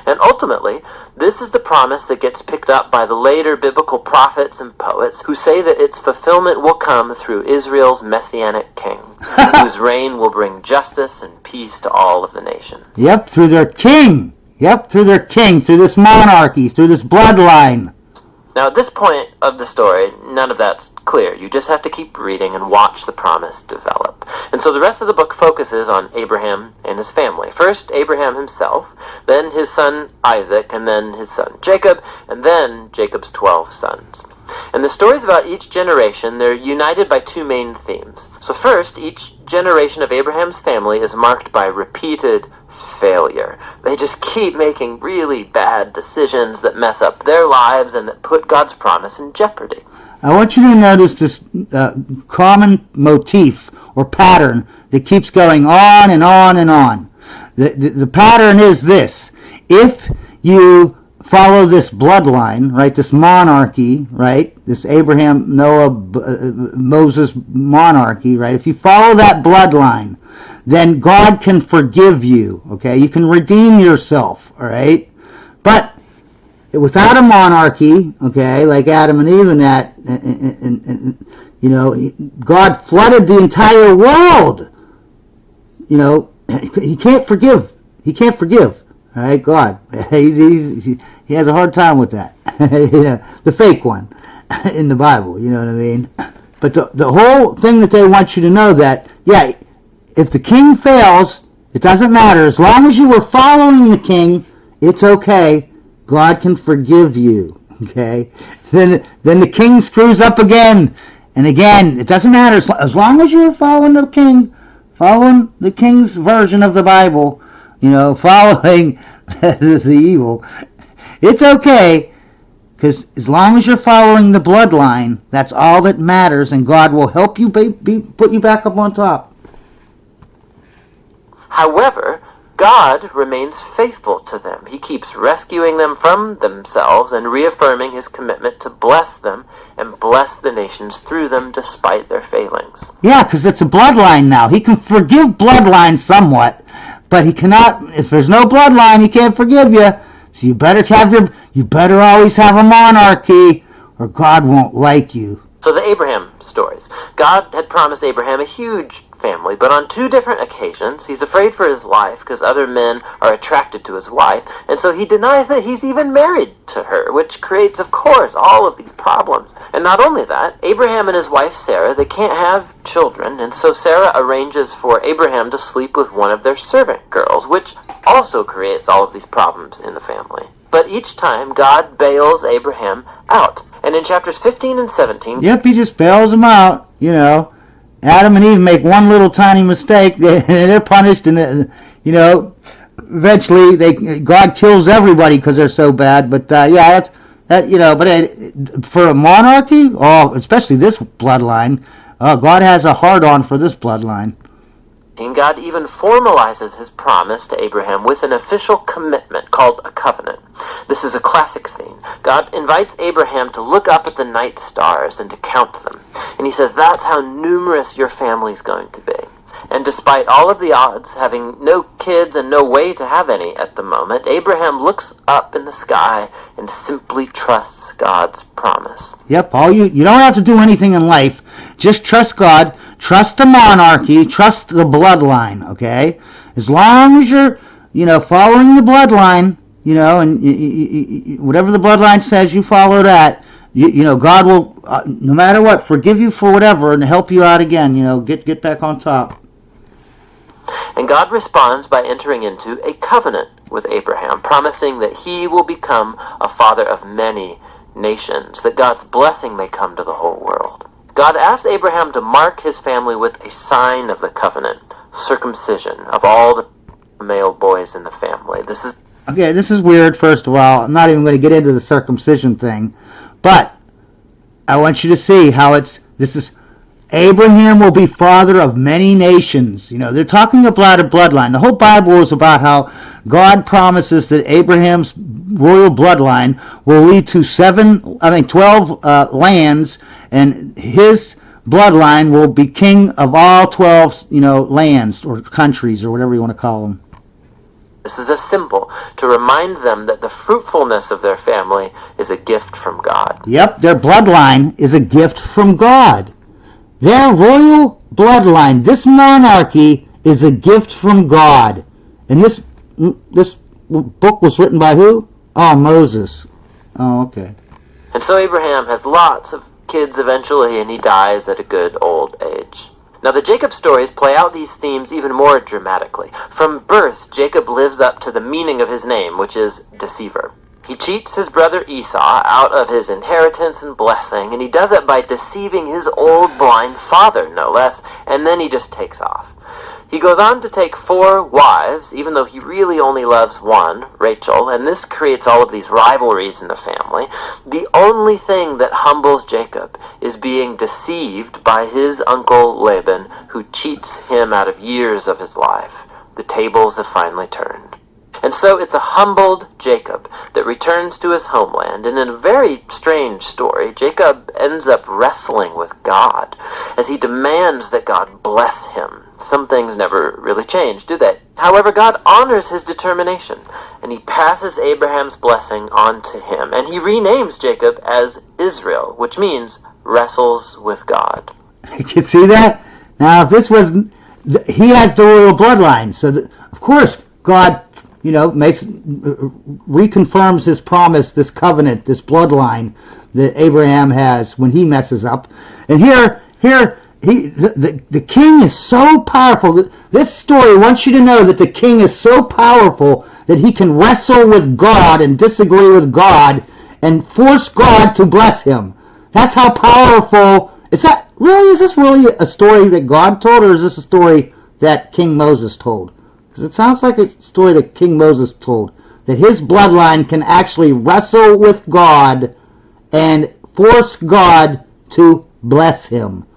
And ultimately, this is the promise that gets picked up by the later biblical prophets and poets who say that its fulfillment will come through Israel's messianic king, whose reign will bring justice and peace to all of the nations. Yep, through their king. Yep, through their king, through this monarchy, through this bloodline. Now, at this point of the story, none of that's clear. You just have to keep reading and watch the promise develop. And so the rest of the book focuses on Abraham and his family. First, Abraham himself, then his son Isaac, and then his son Jacob, and then Jacob's 12 sons. And the stories about each generation, they're united by two main themes. So first, each generation of Abraham's family is marked by repeated failure. They just keep making really bad decisions that mess up their lives and that put God's promise in jeopardy. I want you to notice this common motif or pattern that keeps going on and on and on. The pattern is this. If you follow this bloodline, right, this monarchy, right, this Abraham, Noah, Moses monarchy, right, if you follow that bloodline, then God can forgive you, okay? You can redeem yourself, all right? But without a monarchy, okay, like Adam and Eve and that, and you know, God flooded the entire world. You know, he can't forgive. He can't forgive, all right, God. He has a hard time with that. Yeah, the fake one in the Bible, you know what I mean? But the whole thing that they want you to know that, yeah, if the king fails, it doesn't matter. As long as you were following the king, it's okay. God can forgive you, okay? Then the king screws up again and again. It doesn't matter. As long as you're following the king, following the king's version of the Bible, you know, following the evil, it's okay. Because as long as you're following the bloodline, that's all that matters, and God will help you put you back up on top. However, God remains faithful to them. He keeps rescuing them from themselves and reaffirming his commitment to bless them and bless the nations through them despite their failings. Yeah, because it's a bloodline now. He can forgive bloodline somewhat, but he cannot, if there's no bloodline, he can't forgive you. So you better always have a monarchy or God won't like you. So the Abraham stories. God had promised Abraham a huge family, but on two different occasions he's afraid for his life because other men are attracted to his wife, and so he denies that he's even married to her, which creates, of course, all of these problems. And not only that, Abraham and his wife Sarah, they can't have children, and so Sarah arranges for Abraham to sleep with one of their servant girls, which also creates all of these problems in the family. But each time God bails Abraham out. And in chapters 15 and 17... Yep, he just bails them out, you know. Adam and Eve make one little tiny mistake, they're punished, and, you know, eventually God kills everybody because they're so bad. But, yeah, that, you know, but for a monarchy, especially this bloodline, God has a hard-on for this bloodline. God even formalizes his promise to Abraham with an official commitment called a covenant. This is a classic scene. God invites Abraham to look up at the night stars and to count them. And he says, that's how numerous your family's going to be. And despite all of the odds, having no kids and no way to have any at the moment, Abraham looks up in the sky and simply trusts God's promise. Yep, you don't have to do anything in life. Just trust God, trust the monarchy, trust the bloodline, okay? As long as you're, you know, following the bloodline, you know, and whatever the bloodline says, you follow that. You know, God will, no matter what, forgive you for whatever and help you out again, you know, get back on top. And God responds by entering into a covenant with Abraham, promising that he will become a father of many nations, that God's blessing may come to the whole world. God asked Abraham to mark his family with a sign of the covenant, circumcision of all the male boys in the family. This is weird, first of all. I'm not even going to get into the circumcision thing, but I want you to see how this is Abraham will be father of many nations. You know, they're talking about a bloodline. The whole Bible is about how God promises that Abraham's royal bloodline will lead to 12 lands, and his bloodline will be king of all 12, you know, lands or countries or whatever you want to call them. This is a symbol to remind them that the fruitfulness of their family is a gift from God. Yep, their bloodline is a gift from God. Their royal bloodline, this monarchy, is a gift from God. And this book was written by who? Oh, Moses. Oh, okay. And so Abraham has lots of kids eventually, and he dies at a good old age. Now, the Jacob stories play out these themes even more dramatically. From birth, Jacob lives up to the meaning of his name, which is deceiver. He cheats his brother Esau out of his inheritance and blessing, and he does it by deceiving his old blind father, no less, and then he just takes off. He goes on to take 4 wives, even though he really only loves one, Rachel, and this creates all of these rivalries in the family. The only thing that humbles Jacob is being deceived by his uncle Laban, who cheats him out of years of his life. The tables have finally turned. And so it's a humbled Jacob that returns to his homeland, and in a very strange story, Jacob ends up wrestling with God as he demands that God bless him. Some things never really change, do they? However, God honors his determination, and he passes Abraham's blessing on to him, and he renames Jacob as Israel, which means wrestles with God. You see that? Now, if this was, he has the royal bloodline, so of course God, reconfirms his promise, this covenant, this bloodline that Abraham has when he messes up. And here, the king is so powerful. This story wants you to know that the king is so powerful that he can wrestle with God and disagree with God and force God to bless him. That's how powerful. Is this really a story that God told, or is this a story that King Moses told? Because it sounds like a story that King Moses told, that his bloodline can actually wrestle with God and force God to bless him.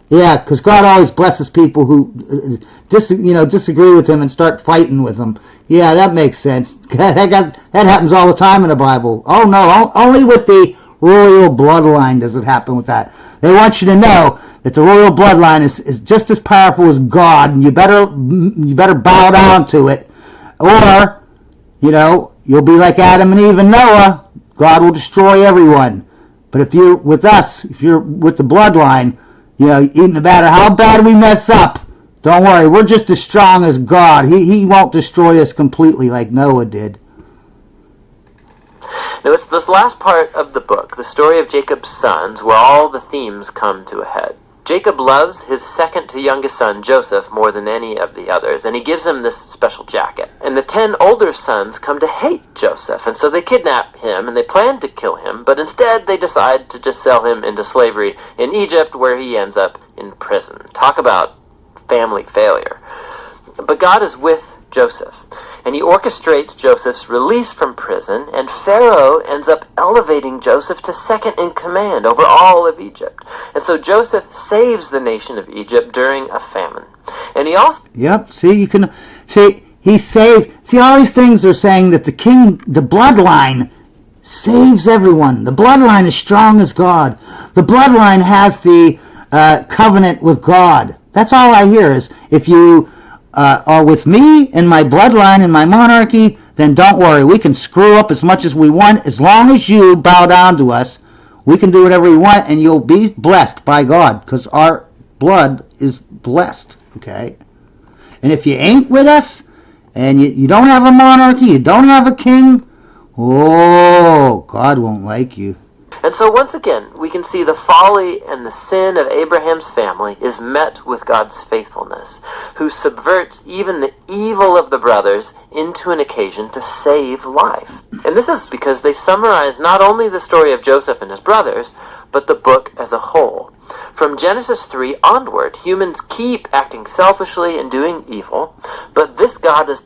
Yeah, because God always blesses people who disagree with him and start fighting with him. Yeah, that makes sense. That happens all the time in the Bible. Oh no, only with the royal bloodline does it happen with that. They want you to know that the royal bloodline is just as powerful as God, and you better bow down to it, or you'll be like Adam and Eve and Noah. God will destroy everyone. But if you're with us, if you're with the bloodline, no matter how bad we mess up, don't worry, we're just as strong as God. He won't destroy us completely like Noah did. Now, it's this last part of the book, the story of Jacob's sons, where all the themes come to a head. Jacob loves his second to youngest son, Joseph, more than any of the others, and he gives him this special jacket. And the 10 older sons come to hate Joseph, and so they kidnap him, and they plan to kill him, but instead they decide to just sell him into slavery in Egypt, where he ends up in prison. Talk about family failure. But God is with Joseph, and he orchestrates Joseph's release from prison, and Pharaoh ends up elevating Joseph to second in command over all of Egypt. And so Joseph saves the nation of Egypt during a famine. And he also... Yep, he saved... See, all these things are saying that the bloodline saves everyone. The bloodline is strong as God. The bloodline has the covenant with God. That's all I hear is, if you are with me and my bloodline and my monarchy, then don't worry. We can screw up as much as we want. As long as you bow down to us, we can do whatever we want, and you'll be blessed by God, because our blood is blessed, okay? And if you ain't with us, and you don't have a monarchy, you don't have a king, oh, God won't like you. And so once again, we can see the folly and the sin of Abraham's family is met with God's faithfulness, who subverts even the evil of the brothers into an occasion to save life. And this is because they summarize not only the story of Joseph and his brothers, but the book as a whole. From Genesis 3 onward, humans keep acting selfishly and doing evil, but this God is...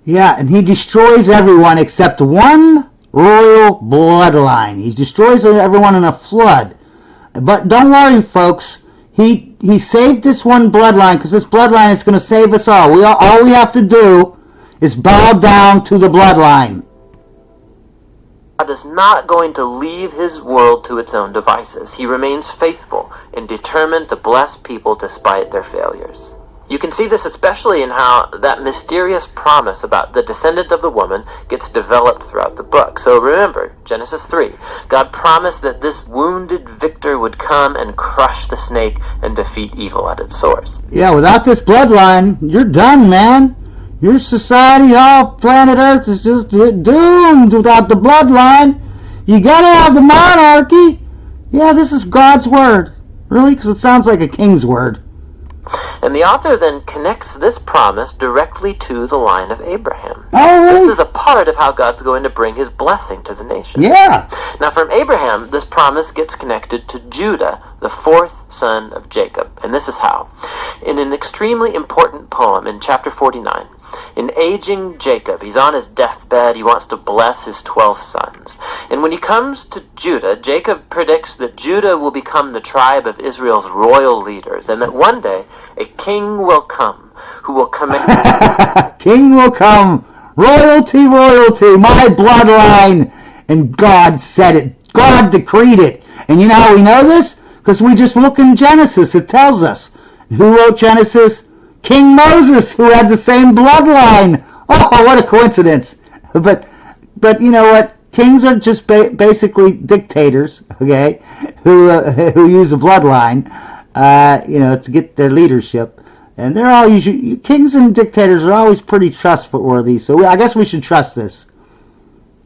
Yeah, and he destroys everyone except one royal bloodline. He destroys everyone in a flood. But don't worry, folks. He saved this one bloodline, because this bloodline is going to save us all. All we have to do is bow down to the bloodline. God is not going to leave his world to its own devices. He remains faithful and determined to bless people despite their failures. You can see this especially in how that mysterious promise about the descendant of the woman gets developed throughout the book. So remember, Genesis 3, God promised that this wounded victor would come and crush the snake and defeat evil at its source. Yeah, without this bloodline, you're done, man. Your society, all planet Earth is just doomed without the bloodline. You gotta have the monarchy. Yeah, this is God's word. Really? Because it sounds like a king's word. And the author then connects this promise directly to the line of Abraham. Oh, really? This is a part of how God's going to bring his blessing to the nation. Yeah. Now from Abraham, this promise gets connected to Judah, the fourth son of Jacob. And this is how. In an extremely important poem in chapter 49, in aging Jacob, he's on his deathbed, he wants to bless his 12 sons. And when he comes to Judah, Jacob predicts that Judah will become the tribe of Israel's royal leaders, and that one day a king will come who will command... King will come. Royalty, royalty, my bloodline. And God said it. God decreed it. And you know how we know this? Because we just look in Genesis. It tells us. Who wrote Genesis? King Moses, who had the same bloodline. Oh, what a coincidence. But you know what? Kings are just basically dictators, okay, who use a bloodline, to get their leadership. And they're all usually, kings and dictators are always pretty trustworthy. So I guess we should trust this.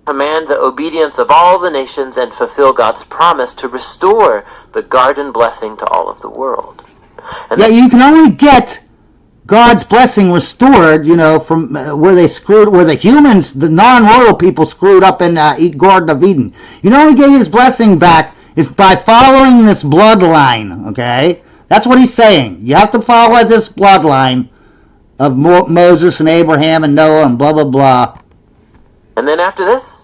Command the obedience of all the nations and fulfill God's promise to restore the garden blessing to all of the world. And yeah, you can only get God's blessing restored, from where the humans, the non-royal people screwed up in Garden of Eden. You can only get his blessing back is by following this bloodline, okay? That's what he's saying. You have to follow this bloodline of Moses and Abraham and Noah and blah, blah, blah. And then after this,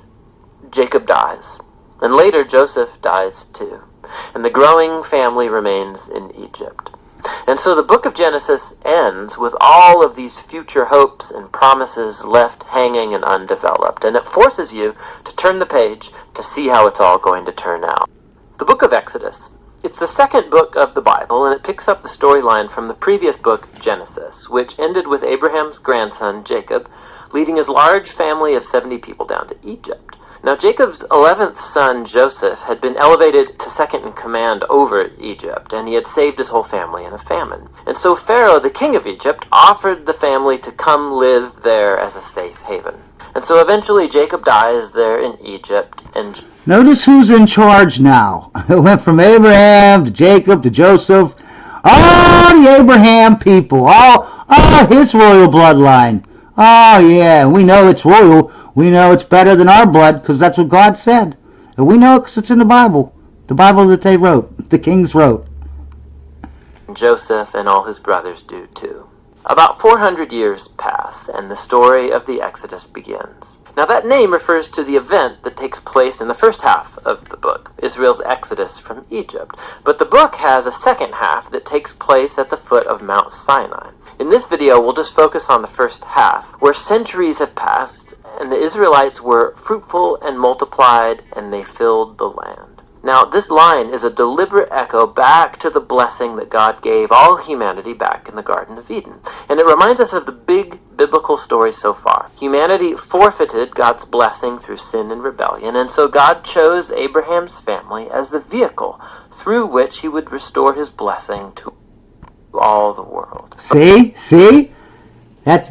Jacob dies. And later Joseph dies too. And the growing family remains in Egypt. And so the book of Genesis ends with all of these future hopes and promises left hanging and undeveloped. And it forces you to turn the page to see how it's all going to turn out. The book of Exodus. It's the second book of the Bible, and it picks up the storyline from the previous book, Genesis, which ended with Abraham's grandson, Jacob, leading his large family of 70 people down to Egypt. Now, Jacob's 11th son, Joseph, had been elevated to second in command over Egypt, and he had saved his whole family in a famine. And so Pharaoh, the king of Egypt, offered the family to come live there as a safe haven. And so eventually Jacob dies there in Egypt, and... Notice who's in charge now. It went from Abraham to Jacob to Joseph. All the Abraham people, all his royal bloodline. Oh, yeah, we know it's royal. We know it's better than our blood because that's what God said. And we know it because it's in the Bible that they wrote, the kings wrote. Joseph and all his brothers do too. About 400 years pass, and the story of the Exodus begins. Now that name refers to the event that takes place in the first half of the book, Israel's exodus from Egypt. But the book has a second half that takes place at the foot of Mount Sinai. In this video, we'll just focus on the first half, where centuries have passed, and the Israelites were fruitful and multiplied, and they filled the land. Now, this line is a deliberate echo back to the blessing that God gave all humanity back in the Garden of Eden. And it reminds us of the big biblical story so far. Humanity forfeited God's blessing through sin and rebellion, and so God chose Abraham's family as the vehicle through which he would restore his blessing to all the world. See? That's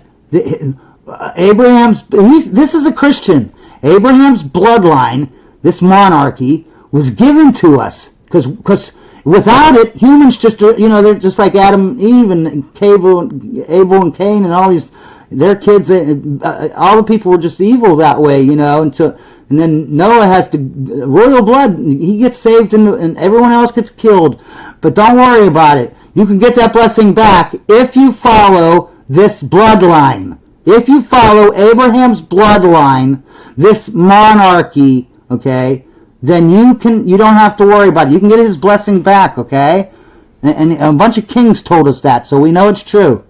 Abraham's. This is a Christian. Abraham's bloodline, this monarchy, was given to us because without it, humans just they're just like Adam, Eve, and Abel and Cain, and all these their kids. All the people were just evil that way, and then Noah has the royal blood. He gets saved, and everyone else gets killed. But don't worry about it. You can get that blessing back if you follow this bloodline. If you follow Abraham's bloodline, this monarchy, okay, then you don't have to worry about it. You can get his blessing back, okay? And a bunch of kings told us that, so we know it's true.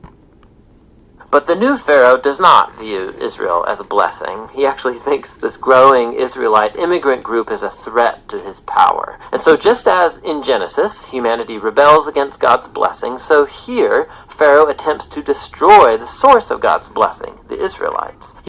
But the new Pharaoh does not view Israel as a blessing. He actually thinks this growing Israelite immigrant group is a threat to his power. And so just as in Genesis, humanity rebels against God's blessing, so here Pharaoh attempts to destroy the source of God's blessing, the Israelites.